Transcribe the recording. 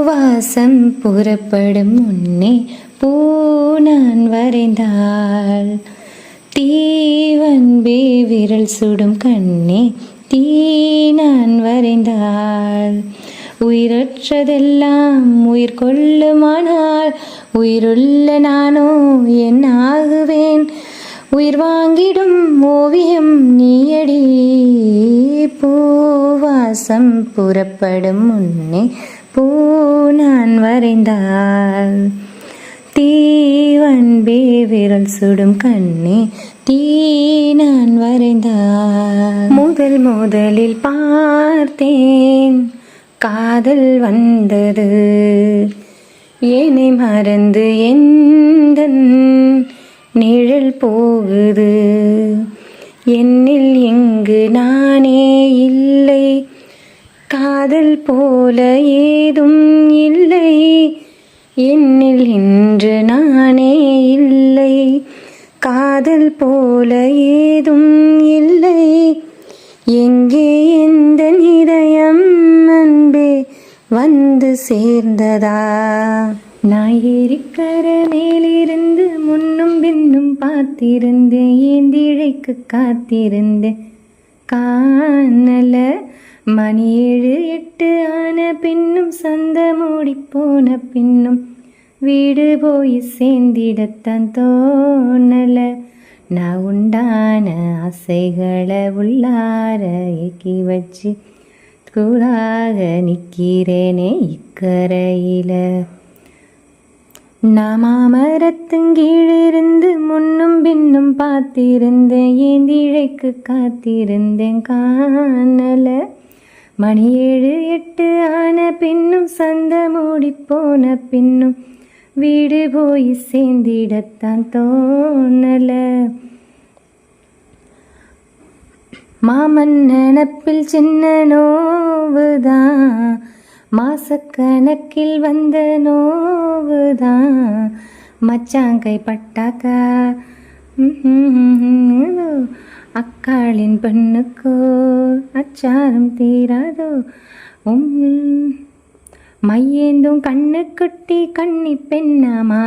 பூவாசம் புறப்படும் முன்னே பூ நான் வரைந்தாள். தீவன்பே விரல் சுடும் கண்ணே தீ நான் வரைந்தாள். உயிரற்றதெல்லாம் உயிர் கொள்ளுமானால் உயிருள்ள நானோ என்ன ஆகுவேன்? உயிர் வாங்கிடும் ஓவியம் நீயடி. பூவாசம் புறப்படும் முன்னே பூ நான் வரைந்தாள். தீவன்பே விரல் சுடும் கண்ணே தீ நான் வரைந்தாள். முதலில் பார்த்தேன் காதல் வந்தது. என்னை மறந்து எந்தன் நிழல் போகுது. என்னில் இங்கு நானே இல்லை. காதல் போல ஏதும் இல்லை. என்னில் இன்று நானே இல்லை. காதல் போல ஏதும் இல்லை. எங்கே எந்த இதயம் அன்பே வந்து சேர்ந்ததா? நான் ஏரிக்கர மேலிருந்து முன்னும் பின்னும் பார்த்திருந்தேன். ஏந்திழைக்கு காத்திருந்தேன் காணல. மணி 7 8 ஆன பின்னும் சந்த மூடி போன பின்னும் வீடு போய் சேர்ந்திடத்தான் தோணல. நான் உண்டான ஆசைகளை உள்ளார ஏக்கி வச்சு கூடாக நிற்கிறேனே இக்கரையில. நான் மாமரத்துங்கீழிருந்து முன்னும் பின்னும் பார்த்திருந்தேன். ஏந்திழைக்கு காத்திருந்தேன் காணல. மணி 7 8 ஆன பின்னும் சந்த மூடி போன பின்னும் வீடு போய் சேர்ந்திடத்தான் தோணல. மாமன் நினப்பில் சின்ன நோவுதான். மாசக்கணக்கில் வந்த நோவுதான். மச்சாங்கை பட்டாக்கா அக்காளின் பெண்ணுக்கோ அச்சாரம் தீராதோ. மையேந்தும் கண்ணு குட்டி கண்ணி பெண்ணாமா